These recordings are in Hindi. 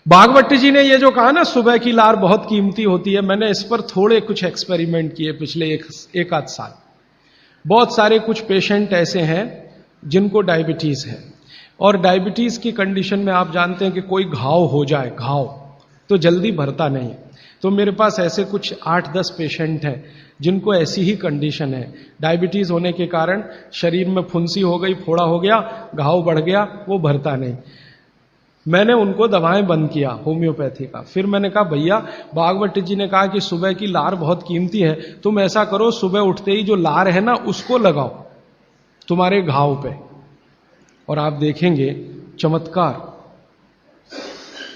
भागवत जी ने ये जो कहा ना सुबह की लार बहुत कीमती होती है, मैंने इस पर थोड़े कुछ एक्सपेरिमेंट किए पिछले एक आध साल। बहुत सारे कुछ पेशेंट ऐसे हैं जिनको डायबिटीज है, और डायबिटीज की कंडीशन में आप जानते हैं कि कोई घाव हो जाए, घाव तो जल्दी भरता नहीं। तो मेरे पास ऐसे कुछ 8-10 पेशेंट हैं जिनको ऐसी ही कंडीशन है। डायबिटीज होने के कारण शरीर में फुंसी हो गई, फोड़ा हो गया, घाव बढ़ गया, वो भरता नहीं। मैंने उनको दवाएं बंद किया होम्योपैथी का। फिर मैंने कहा भैया, भागवत जी ने कहा कि सुबह की लार बहुत कीमती है, तुम ऐसा करो सुबह उठते ही जो लार है ना उसको लगाओ तुम्हारे घाव पे, और आप देखेंगे चमत्कार।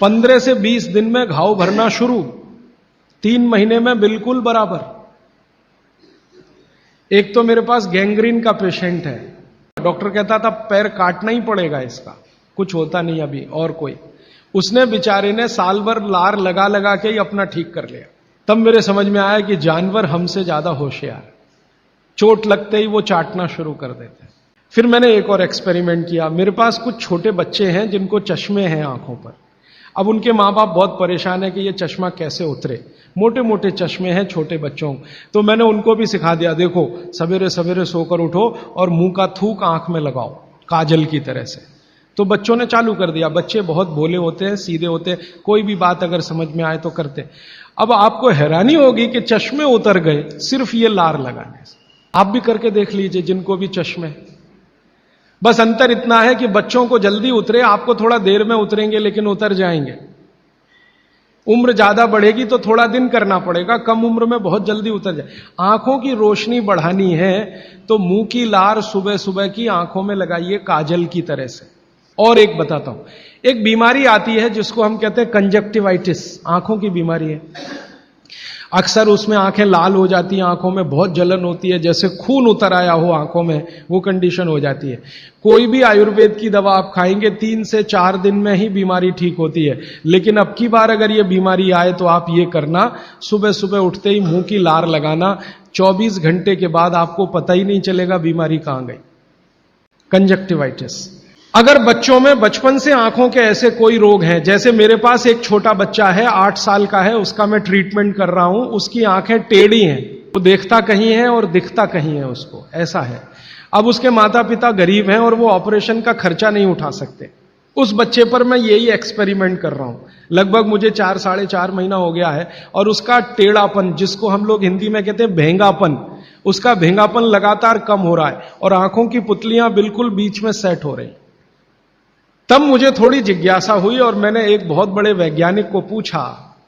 15 से 20 दिन में घाव भरना शुरू, 3 महीने में बिल्कुल बराबर। एक तो मेरे पास गैंग्रीन का पेशेंट है, डॉक्टर कहता था पैर काटना ही पड़ेगा इसका, कुछ होता नहीं अभी और कोई। उसने बेचारे ने साल भर लार लगा लगा के ही अपना ठीक कर लिया। तब मेरे समझ में आया कि जानवर हमसे ज्यादा होशियार, चोट लगते ही वो चाटना शुरू कर देते हैं। फिर मैंने एक और एक्सपेरिमेंट किया। मेरे पास कुछ छोटे बच्चे हैं जिनको चश्मे हैं आंखों पर। अब उनके माँ बाप बहुत परेशान है कि ये चश्मा कैसे उतरे, मोटे मोटे चश्मे हैं छोटे बच्चों। तो मैंने उनको भी सिखा दिया, देखो सवेरे सवेरे सोकर उठो और मुंह का थूक आंख में लगाओ काजल की तरह से। तो बच्चों ने चालू कर दिया। बच्चे बहुत भोले होते हैं, सीधे होते हैं, कोई भी बात अगर समझ में आए तो करते। अब आपको हैरानी होगी कि चश्मे उतर गए सिर्फ ये लार लगाने से। आप भी करके देख लीजिए जिनको भी चश्मे। बस अंतर इतना है कि बच्चों को जल्दी उतरे, आपको थोड़ा देर में उतरेंगे लेकिन उतर जाएंगे। उम्र ज्यादा बढ़ेगी तो थोड़ा दिन करना पड़ेगा, कम उम्र में बहुत जल्दी उतर जाए। आंखों की रोशनी बढ़ानी है तो मुंह की लार सुबह सुबह की आंखों में लगाइए काजल की तरह से। और एक बताता हूं, एक बीमारी आती है जिसको हम कहते हैं कंजक्टिवाइटिस, आंखों की बीमारी है। अक्सर उसमें आंखें लाल हो जाती हैं, आंखों में बहुत जलन होती है, जैसे खून उतर आया हो आंखों में, वो कंडीशन हो जाती है। कोई भी आयुर्वेद की दवा आप खाएंगे 3 से 4 दिन में ही बीमारी ठीक होती है। लेकिन अब की बार अगर ये बीमारी आए तो आप ये करना, सुबह सुबह उठते ही मुंह की लार लगाना, 24 घंटे के बाद आपको पता ही नहीं चलेगा बीमारी कहां गई। कंजक्टिवाइटिस। अगर बच्चों में बचपन से आंखों के ऐसे कोई रोग हैं, जैसे मेरे पास एक छोटा बच्चा है 8 साल का है, उसका मैं ट्रीटमेंट कर रहा हूं, उसकी आंखें टेढ़ी हैं, वो देखता कहीं है और दिखता कहीं है, उसको ऐसा है। अब उसके माता पिता गरीब हैं और वो ऑपरेशन का खर्चा नहीं उठा सकते। उस बच्चे पर मैं यही एक्सपेरिमेंट कर रहा हूं। लगभग मुझे 4-4.5 महीना हो गया है, और उसका टेढ़ापन, जिसको हम लोग हिंदी में कहते हैं भेंगापन, उसका भेंगापन लगातार कम हो रहा है और आंखों की पुतलियां बिल्कुल बीच में सेट हो रही। तब मुझे थोड़ी जिज्ञासा हुई और मैंने एक बहुत बड़े वैज्ञानिक को पूछा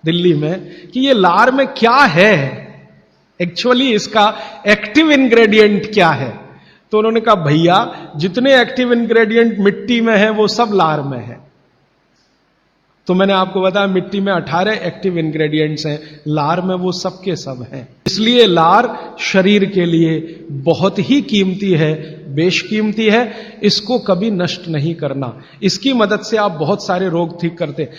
दिल्ली में कि ये लार में क्या है, एक्चुअली इसका एक्टिव इंग्रेडिएंट क्या है। तो उन्होंने कहा भैया, जितने एक्टिव इंग्रेडिएंट मिट्टी में है वो सब लार में है। तो मैंने आपको बताया मिट्टी में 18 एक्टिव इंग्रेडिएंट्स हैं, लार में वो सब के सब हैं। इसलिए लार शरीर के लिए बहुत ही कीमती है, बेशकीमती है। इसको कभी नष्ट नहीं करना। इसकी मदद से आप बहुत सारे रोग ठीक करते हैं।